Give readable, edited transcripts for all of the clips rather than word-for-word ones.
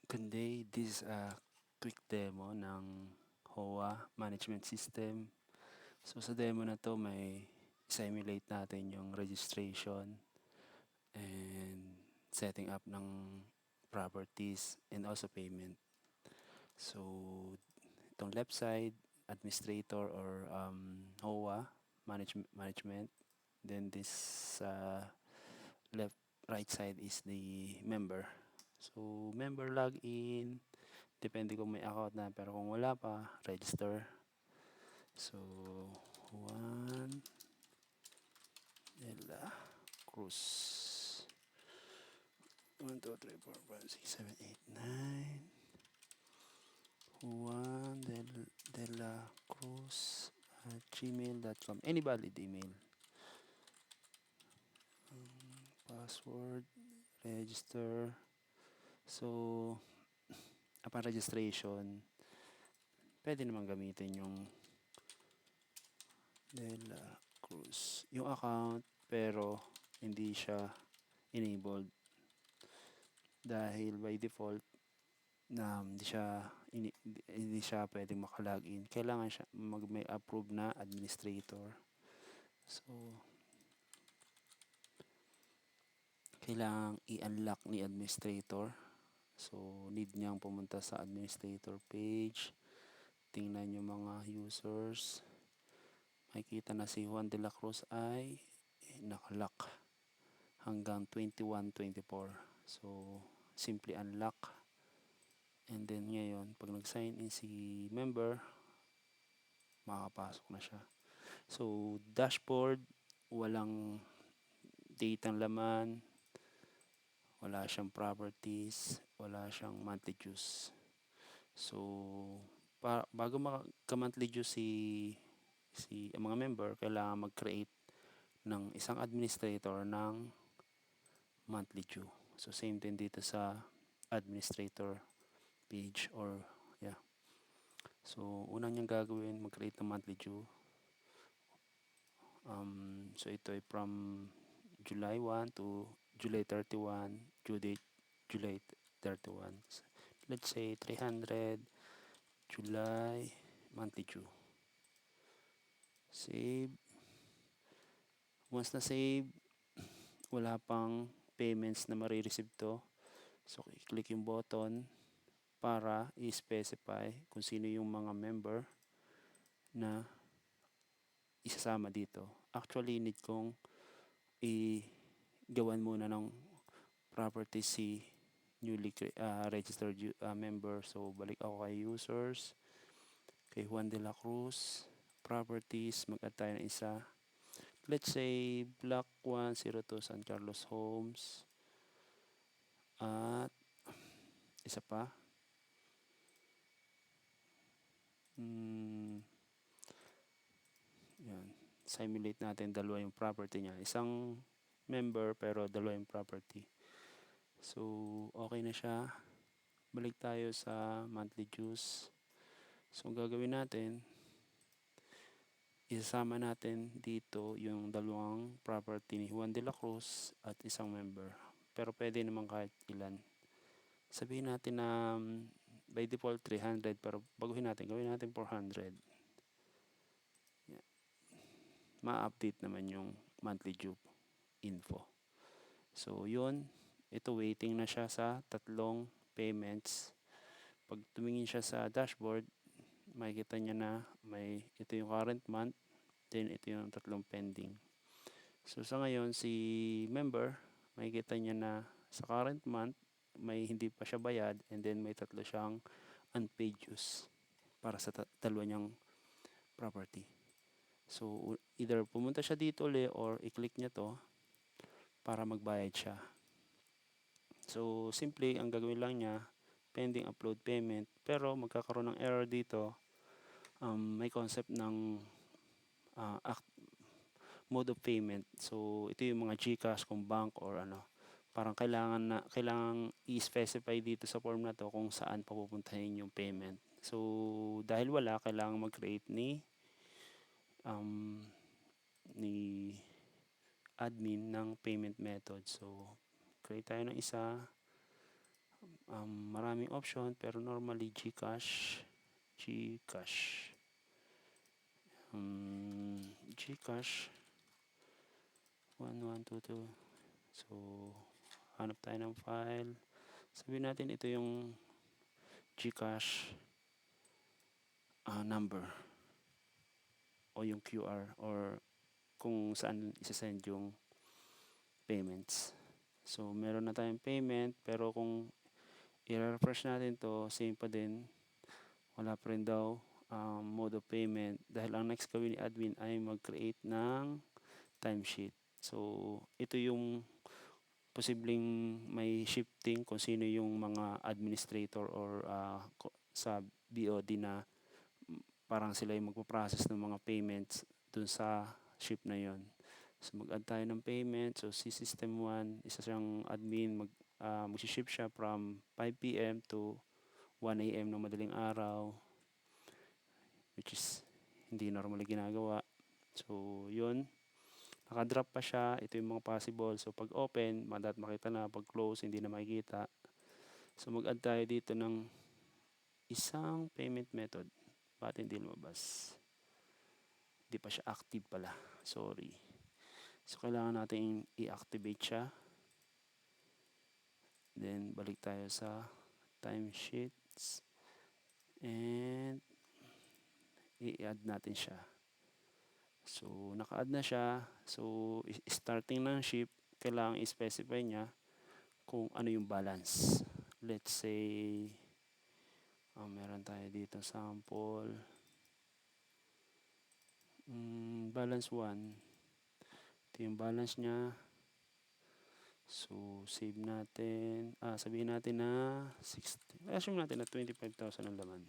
Good day, this is a quick demo ng HOA management system. So sa demo na to may simulate natin yung registration and setting up ng properties and also payment. So itong left side, administrator or HOA management. Then this left right side is the member. So member login, depende kung may account na, pero kung wala pa, register. So, Juan de la Cruz. 1, 2, 3, 4, 5, 6, 7, 8, 9. Juan de la Cruz at gmail.com. Any valid email. Password, register. So, upon registration, pwede naman gamitin yung De La Cruz. Yung account, pero hindi siya enabled dahil by default na hindi siya pwedeng makalogin. Kailangan siya may approve na administrator. So kailangan i-unlock ni administrator. So need niyang pumunta sa administrator page. Tingnan yung mga users. Makikita na si Juan de la Cruz ay nakalock hanggang 21-24. So simply unlock. And then ngayon, pag nag-sign in si member, makakapasok na siya. So dashboard, walang date ang laman, wala siyang properties, wala siyang monthly dues. So bago maka-monthly dues si mga member, kailangan mag-create ng isang administrator ng monthly due. So same din dito sa administrator page or yeah. So unang niyang gagawin, mag-create ng monthly due. So ito ay from July 1 to July 31, due date July 31. Let's say 300 July monthly due. Save. Once na save, wala pang payments na marireceive to. So i-click yung button para i-specify kung sino yung mga member na isasama dito. Actually, need kong i-gawan muna ng property si newly registered member. So balik ako kay users, kay Juan de la Cruz, properties, mag-add tayo ng isa. Let's say Block 102 San Carlos Homes. At isa pa. Yan. Simulate natin dalawa yung property niya. Isang member pero dalawa yung property. So, okay na siya. Balik tayo sa monthly dues. So, ang gagawin natin, isasama natin dito yung dalawang property ni Juan de la Cruz at isang member. Pero pwede naman kahit ilan. Sabihin natin na by default 300 pero baguhin natin, gawin natin 400. Yeah. Ma-update naman yung monthly due info. So yun, ito waiting na siya sa tatlong payments. Pag tumingin siya sa dashboard, makikita niya na ito yung current month, then ito yung tatlong pending. So sa ngayon, si member, makikita niya na sa current month, may hindi pa siya bayad, and then may tatlo siyang unpaid dues para sa dalawa niyang property. So either pumunta siya dito ulit or i-click niya to para magbayad siya. So simple, ang gagawin lang niya, pending upload payment, pero magkakaroon ng error dito. May concept ng mode of payment. So ito yung mga GCash kung bank or ano. Parang kailangan i-specify dito sa form na to kung saan papupuntahin yung payment. So dahil wala, kailangan mag-create ni admin ng payment method. So create tayo ng isa. Maraming option pero normally GCash. GCash 1122. So hanap tayo ng file. Sabihin natin ito yung GCash number o yung QR or kung saan isa-send yung payments. So meron na tayong payment pero kung i-refresh natin to, same pa din, wala pa rin daw mode of payment dahil ang next gawin ni admin ay mag-create ng timesheet. So ito yung posibleng may shifting kung sino yung mga administrator or sa BOD na parang sila yung magpo-process ng mga payments dun sa ship na yon. So mag-add tayo ng payment. So si System 1, isa siyang admin, mag-ship siya from 5 PM to 1 AM ng madaling araw, which is hindi normally ginagawa. So yun, nakadrop pa siya. Ito yung mga possible. So pag open, makita na. Pag close, hindi na makikita. So mag-add tayo dito ng isang payment method. Bakit hindi lumabas? Hindi pa siya active pala. Sorry. So kailangan natin i-activate siya. Then balik tayo sa timesheets. And i-add natin siya. So naka-add na siya. So starting ng ship, kailangan i-specify niya kung ano yung balance. Let's say meron tayo dito sample. Balance 1. Ito yung balance niya. So save natin. Sabihin natin na 60. Assume natin na 25,000 ang laman.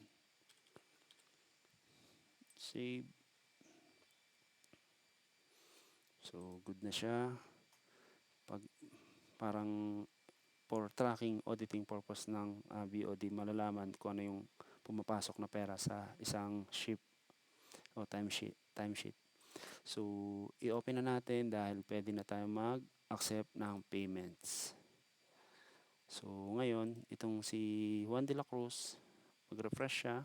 Save. So good na siya. Parang for tracking, auditing purpose ng BOD, malalaman kung ano yung pumapasok na pera sa isang ship o timesheet. So i-open na natin dahil pwede na tayo mag-accept ng payments. So ngayon, itong si Juan de la Cruz, mag-refresh siya,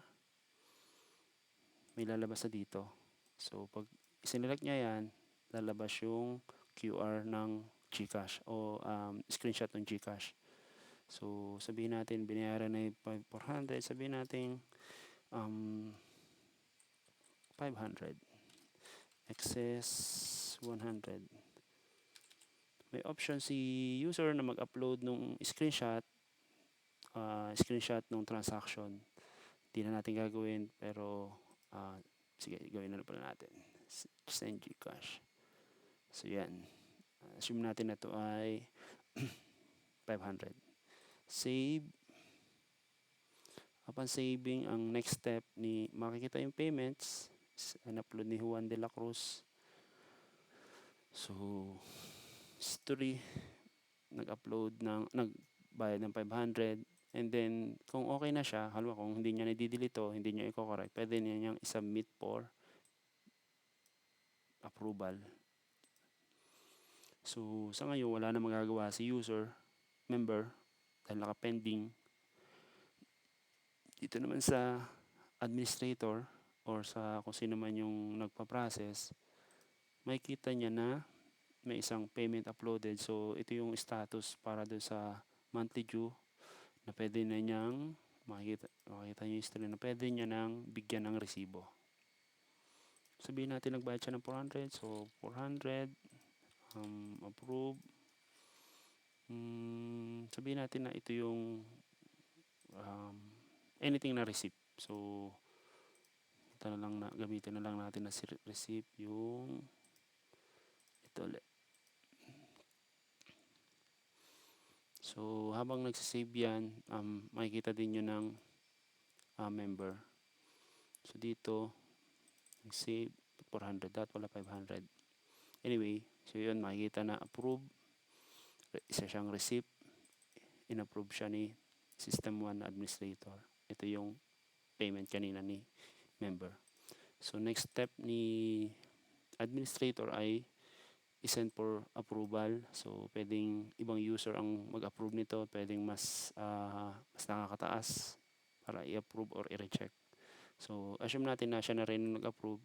may lalabas na dito. So pag isinelect niya yan, lalabas yung QR ng GCash o screenshot ng GCash. So sabihin natin binayaran na yung 400, sabihin natin 500, excess 100. May option si user na mag-upload ng screenshot ng transaction. Hindi na natin gagawin pero sige, gawin na pala natin. Send GCash. So yan. Assume natin na ito ay 500. Save. Upon saving, ang next step ni makikita yung payments. An-upload ni Juan de la Cruz. So history, nagbayad ng 500. And then, kung okay na siya, halimbawa kung hindi niya na-delete ito, hindi niya i-correct, pwede niya niyang i-submit for approval. So, sa ngayon, wala na magagawa si member, dahil naka-pending. Dito naman sa administrator or sa kung sino man yung nagpa-process, makikita niya na may isang payment uploaded. So, ito yung status para doon sa monthly due na pwede na niyang makikita niyo yung history na pwede niya nang bigyan ng resibo. Sabihin natin nagbayad siya ng 400. So, 400. Approve. Sabihin natin na ito yung anything na receipt. So, gamitin na lang natin na receipt yung ito ulit. So, habang nagsisave yan, makikita din nyo ng member. So, dito, save 400. Wala 500. Anyway, so yun, makikita na approve. Isa siyang receipt. In-approve siya ni System 1 Administrator. Ito yung payment kanina ni member. So, next step ni Administrator ay i-send for approval. So, pwedeng ibang user ang mag-approve nito, pwedeng mas nakakataas para i-approve or i-reject. So, assume natin na siya na rin yung nag-approve.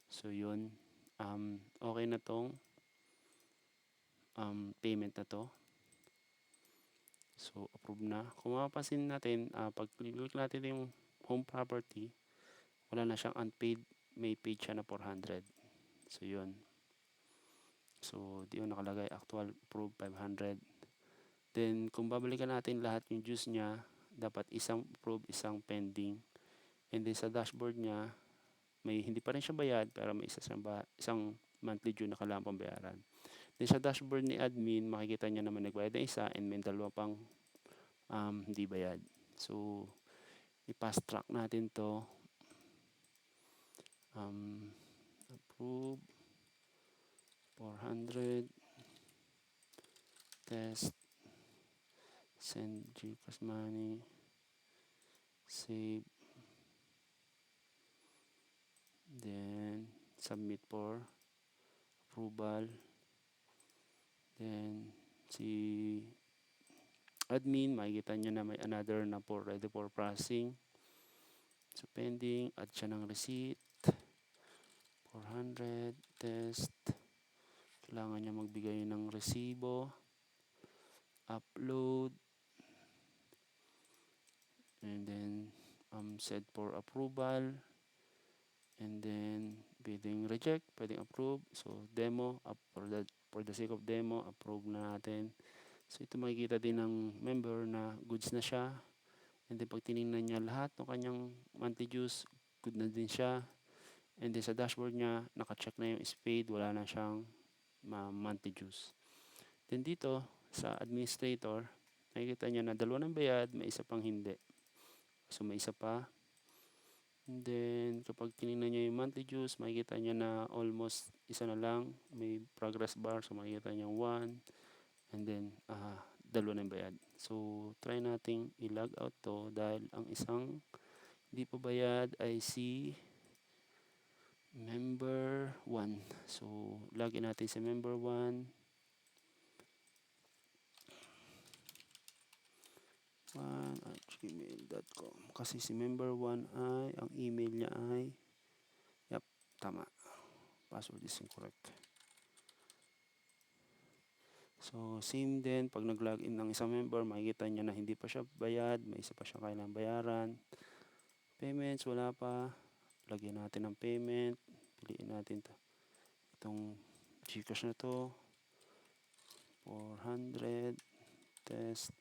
So, yun. Okay na tong payment na to. So, approve na. Kung mapapansin natin, pag click natin yung home property, wala na siyang unpaid, may paid siya na 400. So, yun. So, di yung nakalagay, actual approve 500. Then, kung babalikan natin lahat yung dues niya, dapat isang approve, isang pending. And then, sa dashboard niya, may hindi pa rin siya bayad, pero may isang monthly due na kailangan pang bayaran. Then, sa dashboard ni admin, makikita niya naman nagbayad na isa and may dalawa pang hindi bayad. So, i-fast track natin to. Approve 400 test, send GCash money, save, then submit for approval. Then si admin, makikita niya na may another na for ready for processing. So pending, add siya ng receipt, 400 test, kailangan niya magbigay ng resibo, upload, and then set for approval, and then pwedeng reject, pwedeng approve. So demo, for the sake of demo, approve na natin. So ito makikita din ng member na goods na siya. And then pag tinignan niya lahat ng kanyang monthly dues, good na din siya. And then sa dashboard niya, naka-check na yung is paid, wala na siyang monthly dues. Then dito sa administrator, nakikita niya na dalawa ng bayad, may isa pang hindi. So may isa pa. And then kapag tinignan niya yung monthly dues, makikita niya na almost isa na lang, may progress bar, so makikita niya 1. And then dalawa ng bayad. So try nating i-log out to dahil ang isang hindi pa bayad ay si member 1. So login natin si member 1. at gmail.com. Kasi si member 1 ay, ang email niya ay, tama. Password is incorrect. So, same din, pag nag-login ng isang member, makikita niya na hindi pa siya bayad, may isa pa siya kailangang bayaran. Payments, wala pa. Lagyan natin ng payment. Piliin natin itong GCash na to. 400 test.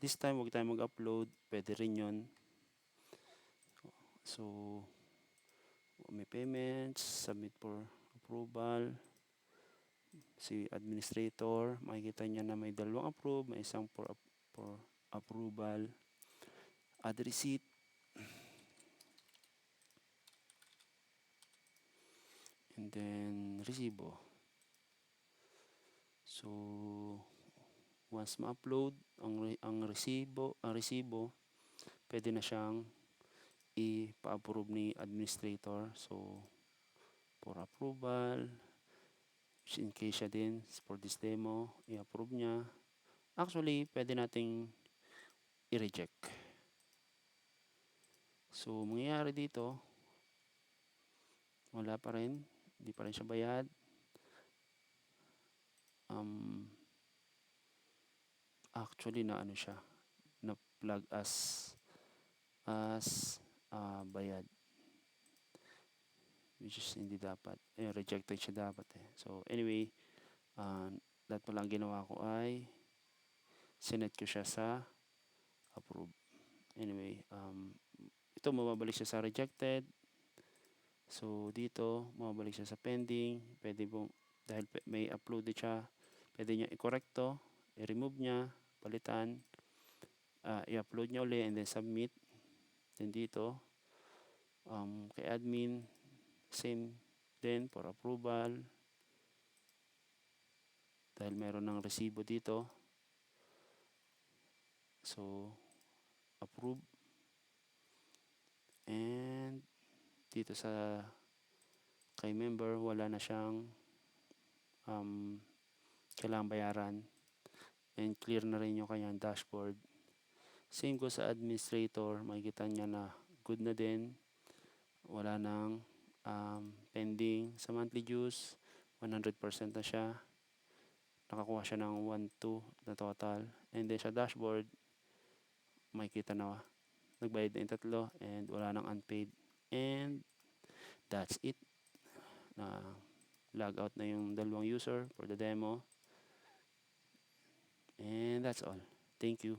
This time, huwag tayo mag-upload. Pwede rin yun. So, may payments, submit for approval. Si administrator, makikita niya na may dalawang approve, may isang for approval. Add receipt. And then resibo. So once ma-upload ang resibo, pwede na siyang ipa-approve ni administrator. So for approval, in case siya din for this demo, i-approve niya. Actually, pwede nating i-reject. So mangyayari dito, wala pa rin, hindi pa rin siya bayad. Actually na ano siya, na flag as bayad, which is hindi dapat, rejected siya dapat So anyway, lahat pa lang ginawa ko ay sinet ko siya sa approve. Anyway, ito mababalik siya sa rejected. So dito mababalik siya sa pending. Pwede pong, dahil may upload siya, pwede niya i-correct to, i-remove niya, palitan, i-upload niya ulit and then submit. Then dito kay admin, same din for approval dahil meron ng resibo dito. So approve. And dito sa kay member, wala na siyang kailangang bayaran, and clear na rin yung kanyang dashboard. Same ko sa administrator, makikita niya na good na din, wala nang pending. Sa monthly dues, 100% na siya, nakakuha siya ng 1,2 na total, and then sa dashboard makikita na nagbayad na yung tatlo and wala nang unpaid. And that's it. Log out na yung dalawang user for the demo, and that's all. Thank you.